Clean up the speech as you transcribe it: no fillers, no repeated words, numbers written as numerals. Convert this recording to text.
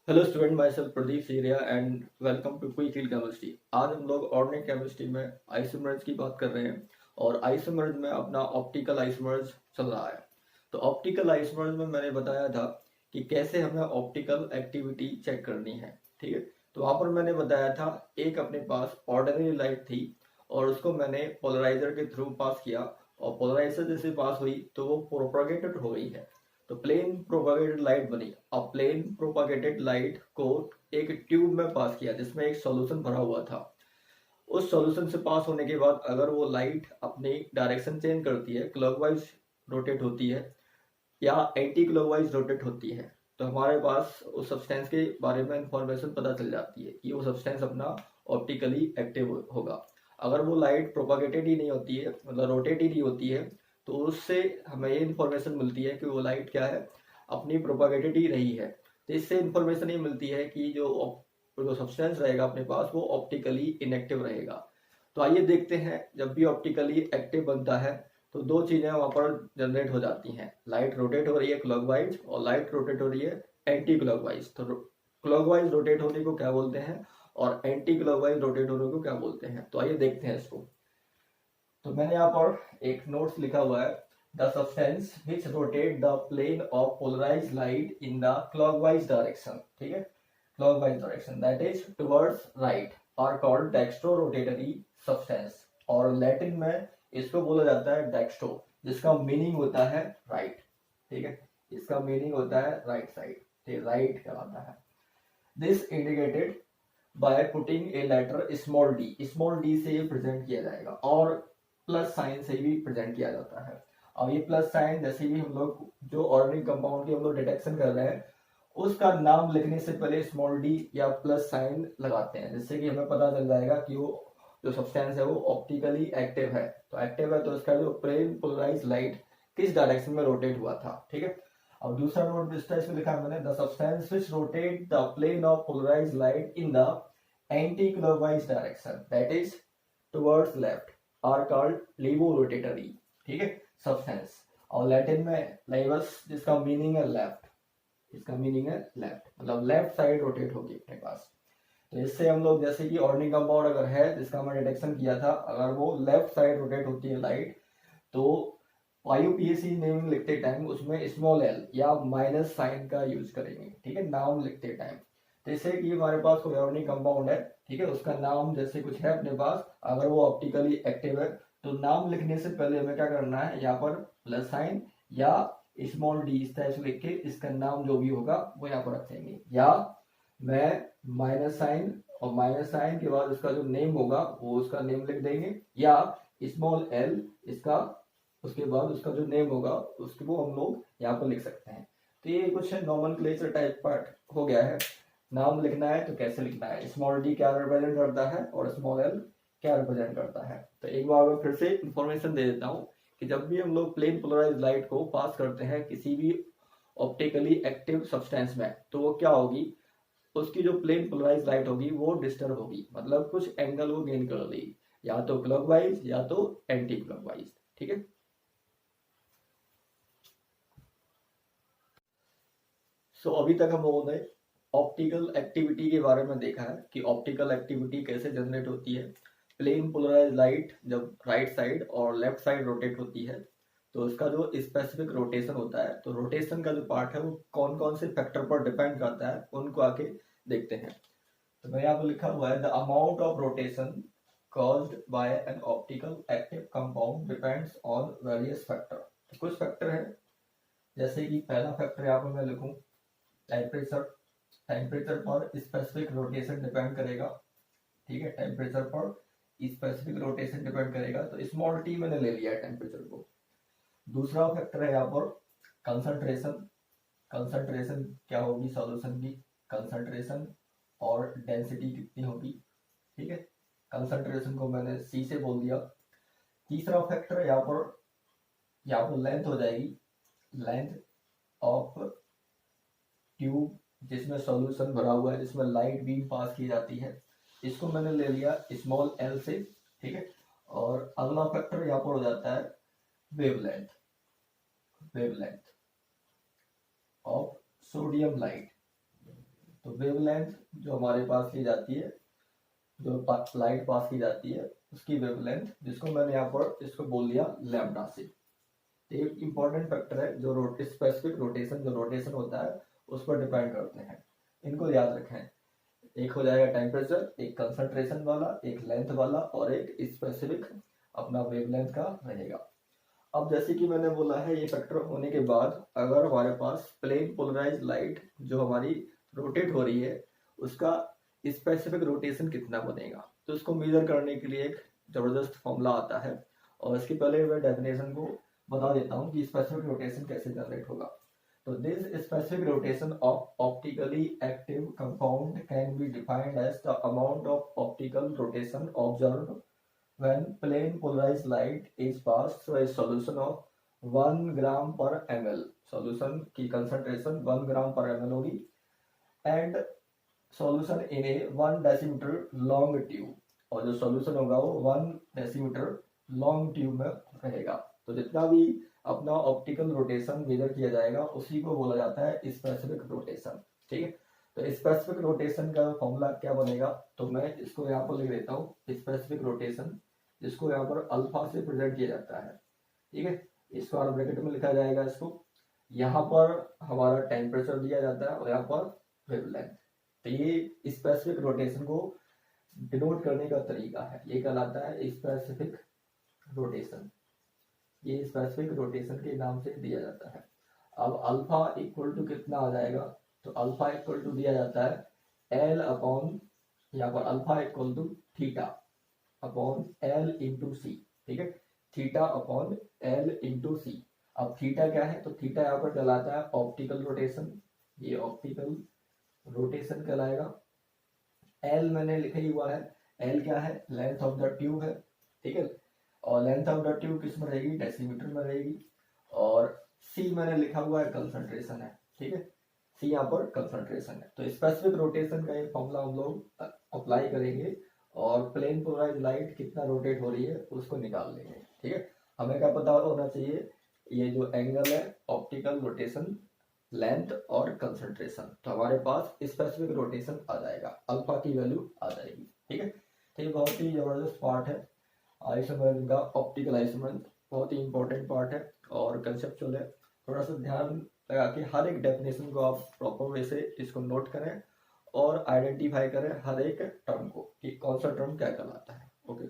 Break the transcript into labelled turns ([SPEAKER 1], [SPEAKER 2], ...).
[SPEAKER 1] Hello student, myself Pradeep Seria and welcome to quick hill chemistry. आज हम लोग organic chemistry में आइसोमर्स की बात कर रहे हैं और आइसोमर्स में अपना ऑप्टिकल आइसोमर्स चल रहा है। तो ऑप्टिकल आइसोमर्स में मैंने बताया था कि कैसे हमें ऑप्टिकल एक्टिविटी चेक करनी है। ठीक है, तो वहाँ पर मैंने बताया था एक अपने पास ऑर्डिनरी लाइट थी और उसको मैंने पोलराइजर के थ्रू पास किया और पोलराइजर जैसे पास हुई तो वो प्रोपागेटेड हो गई है, तो प्लेन प्रोपागेटेड लाइट बनी। अब प्लेन प्रोपागेटेड लाइट को एक ट्यूब में पास किया जिसमें एक सॉल्यूशन भरा हुआ था। उस सॉल्यूशन से पास होने के बाद अगर वो लाइट अपनी डायरेक्शन चेंज करती है, क्लॉकवाइज रोटेट होती है या एंटी क्लॉकवाइज रोटेट होती है, तो हमारे पास उस सब्सटेंस के बारे में इंफॉर्मेशन पता चल जाती है कि वो सब्सटेंस अपना ऑप्टिकली एक्टिव होगा। अगर वो लाइट प्रोपागेटेड ही नहीं होती है, मतलब रोटेट ही नहीं होती है, तो उससे हमें ये इन्फॉर्मेशन मिलती है कि वो लाइट क्या है, अपनी प्रोपागेटेड ही रही है। तो इससे इन्फॉर्मेशन ये मिलती है कि जो सब्सटेंस रहेगा अपने पास वो ऑप्टिकली इनएक्टिव रहेगा। तो आइए देखते हैं, जब भी ऑप्टिकली एक्टिव बनता है तो दो चीजें वहां पर जनरेट हो जाती हैं। लाइट रोटेट हो रही है क्लॉकवाइज और लाइट रोटेट हो रही है एंटी क्लॉकवाइज। तो क्लॉकवाइज रोटेट होने को क्या बोलते हैं और एंटी क्लॉकवाइज रोटेट होने को क्या बोलते हैं, तो आइए देखते हैं इसको। तो मैंने यहाँ पर एक नोट्स लिखा हुआ है, the substance which rotate the plane of polarise light in the clockwise direction. ठीक है, clockwise direction that is towards right are called dextro rotatory substance. और लैटिन में इसको बोला जाता है डेक्स्ट्रो, जिसका मीनिंग होता है राइट। ठीक है, इसका मीनिंग होता है राइट साइड, ठीक, राइट कहलाता है। This indicated by putting a letter small D, small D से ये प्रेजेंट किया जाएगा और प्लस साइन से भी प्रेजेंट किया जाता है। अब ये प्लस साइन जैसे भी हम लोग जो ऑर्गेनिक कंपाउंड की हम लोग डिटेक्शन कर रहे हैं, उसका नाम लिखने से पहले स्मॉल डी या प्लस साइन लगाते हैं, जिससे कि हमें पता चल जाएगा कि वो जो सब्सटेंस है वो ऑप्टिकली एक्टिव है। तो एक्टिव है तो इसका जो प्लेन पोलराइज लाइट किस डायरेक्शन में रोटेट हुआ था। ठीक है, अब दूसरा नोट इसमें लिखा है मैंने, the substance which rotate the plane of polarise light in the anti clockwise direction that is towards left are called levorotatory. ठीक है, सब्सटेंस। और लैटिन में लेवस, जिसका मीनिंग है लेफ्ट, इसका मीनिंग है लेफ्ट, मतलब लेफ्ट साइड रोटेट होगी अपने पास। तो इससे हम लोग जैसे कि ऑर्गेनिक कंपाउंड अगर है जिसका हमने डिटेक्शन किया था, अगर वो लेफ्ट साइड रोटेट होती है लाइट, तो IUPAC नेम लिखते टाइम उसमें स्मॉल एल या माइनस साइन का यूज करेंगे। ठीक है, नाम लिखते टाइम। जैसे कि हमारे पास कोई ऑर्गेनिक कंपाउंड है, ठीक है, उसका नाम जैसे कुछ है अपने पास, अगर वो ऑप्टिकली एक्टिव है तो नाम लिखने से पहले हमें क्या करना है, यहाँ पर प्लस साइन या स्मॉल डी इस तरह से लिख के इसका नाम जो भी होगा वो यहाँ पर रख देंगे, या मैं माइनस साइन और माइनस साइन के बाद उसका जो नेम होगा वो उसका नेम लिख देंगे, या स्मॉल एल इसका, उसके बाद उसका जो नेम होगा उसको वो हम लोग यहाँ पर लिख सकते हैं। तो ये कुछ नॉमेनक्लेचर टाइप पार्ट हो गया है। नाम लिखना है तो कैसे लिखना है, स्मॉल डी क्या रिप्रेजेंट करता है और स्मॉल एल क्या रिप्रेजेंट करता है। तो एक बार मैं फिर से इंफॉर्मेशन दे देता हूँ कि जब भी हम लोग प्लेन पोलराइज लाइट को पास करते हैं किसी भी ऑप्टिकली एक्टिव सब्सटेंस में, तो वो क्या होगी, उसकी जो प्लेन पोलराइज लाइट होगी वो डिस्टर्ब होगी, मतलब कुछ एंगल वो गेन कर लेगी, या तो क्लॉकवाइज या तो एंटी क्लॉकवाइज। ठीक है, सो अभी तक हम लोगों ने ऑप्टिकल एक्टिविटी के बारे में देखा है कि ऑप्टिकल एक्टिविटी कैसे जनरेट होती है। प्लेन पोलराइज लाइट जब राइट साइड और लेफ्ट साइड रोटेट होती है तो उसका जो स्पेसिफिक रोटेशन होता है, तो रोटेशन का जो पार्ट है वो कौन कौन से फैक्टर पर डिपेंड करता है उनको आके देखते हैं। तो मैं यहाँ पर लिखा हुआ है, the amount of rotation caused by an optical active compound depends on various factor। तो कुछ फैक्टर है, जैसे कि पहला फैक्टर यहाँ पर मैं लिखूं टेम्परेचर। टेम्परेचर पर स्पेसिफिक रोटेशन डिपेंड करेगा। ठीक है, टेम्परेचर पर स्पेसिफिक रोटेशन डिपेंड करेगा, तो स्मॉल टी मैंने ले लिया है टेम्परेचर को। दूसरा फैक्टर है यहाँ पर कंसंट्रेशन। कंसंट्रेशन क्या होगी सॉल्यूशन की, कंसंट्रेशन और डेंसिटी कितनी होगी। ठीक है, कंसंट्रेशन को मैंने C से बोल दिया। तीसरा फैक्टर यहाँ पर लेंथ हो जाएगी, लेंथ ऑफ ट्यूब जिसमें सॉल्यूशन भरा हुआ है, जिसमें लाइट बीम पास की जाती है, इसको मैंने ले लिया स्मॉल एल से। ठीक है, और अगला फैक्टर यहाँ पर हो जाता है wavelength, wavelength of sodium light. तो वेवलेंथ जो हमारे पास ली जाती है, जो लाइट पास की जाती है, उसकी वेवलेंथ, जिसको मैंने यहाँ पर इसको बोल दिया लैम्डा से। एक इंपॉर्टेंट फैक्टर है जो स्पेसिफिक रोटेशन, जो रोटेशन होता है उस पर डिपेंड करते हैं, इनको याद रखें। एक हो जाएगा टेम्परेचर, एक कंसंट्रेशन वाला, एक लेंथ वाला, और एक स्पेसिफिक अपना वेवलेंथ का रहेगा। अब जैसे कि मैंने बोला है, ये फैक्टर होने के बाद अगर हमारे पास प्लेन पोलराइज लाइट जो हमारी रोटेट हो रही है, उसका स्पेसिफिक रोटेशन कितना बनेगा, तो उसको मेजर करने के लिए एक जबरदस्त फॉर्मूला आता है। और इसके पहले मैं डेफिनेशन को बता देता हूँ कि स्पेसिफिक रोटेशन कैसे जनरेट होगा। तो this specific rotation of optically active compound can be defined as the amount of optical rotation observed when plane polarized light is passed through a solution of 1 gram per ml, solution की concentration 1 gram per ml होगी, and solution in a 1 decimeter long tube, और जो solution होगा वो 1 decimeter long tube में रहेगा। तो जितना भी अपना ऑप्टिकल रोटेशन मेजर किया जाएगा उसी को बोला जाता है स्पेसिफिक रोटेशन। ठीक है, तो स्पेसिफिक रोटेशन का फॉर्मूला क्या बनेगा, तो मैं इसको यहाँ पर लिख देता हूँ, स्पेसिफिक रोटेशन, जिसको यहाँ पर अल्फा से प्रेजेंट किया जाता है। ठीक है, स्क्वायर ब्रैकेट में लिखा जाएगा इसको। यहाँ पर हमारा टेम्परेचर दिया जाता है और यहाँ पर वेवलेंथ। तो ये स्पेसिफिक रोटेशन को डिनोट करने का तरीका है, ये कहलाता है स्पेसिफिक रोटेशन। ये स्पेसिफिक रोटेशन के नाम से दिया जाता है। अब अल्फा इक्वल टू कितना आ जाएगा, तो अल्फा इक्वल टू दिया जाता है एल अपॉन, यहाँ पर alpha equal to theta upon L into C. ठीक है, theta upon L into C. अब थीटा क्या है, तो थीटा यहाँ पर कहलाता है ऑप्टिकल रोटेशन, ये ऑप्टिकल रोटेशन कहलाएगा। एल मैंने लिखा ही हुआ है, एल क्या है, लेंथ ऑफ द ट्यूब है। ठीक है, और लेंथ ऑफ द ट्यूब किस में रहेगी, डेसीमीटर में रहेगी। और सी मैंने लिखा हुआ है कंसंट्रेशन है। ठीक है, सी यहाँ पर कंसंट्रेशन है। तो स्पेसिफिक रोटेशन का एक फॉर्मूला हम लोग अप्लाई करेंगे और प्लेन पोलराइज लाइट कितना रोटेट हो रही है उसको निकाल लेंगे। ठीक है, हमें क्या पता होना चाहिए, ये जो एंगल है ऑप्टिकल रोटेशन, लेंथ और कंसंट्रेशन, तो हमारे पास स्पेसिफिक रोटेशन आ जाएगा, अल्फा की वैल्यू आ जाएगी। ठीक है, तो ये बहुत ही जबरदस्त पार्ट है आइसोमेरिज्म का, ऑप्टिकल आइसोमेरिज्म बहुत ही इंपॉर्टेंट पार्ट है और कंसेप्चुअल है। थोड़ा सा ध्यान लगा के हर एक डेफिनेशन को आप प्रॉपर वे से इसको नोट करें और आइडेंटिफाई करें हर एक टर्म को कि कौन सा टर्म क्या कहलाता है। ओके।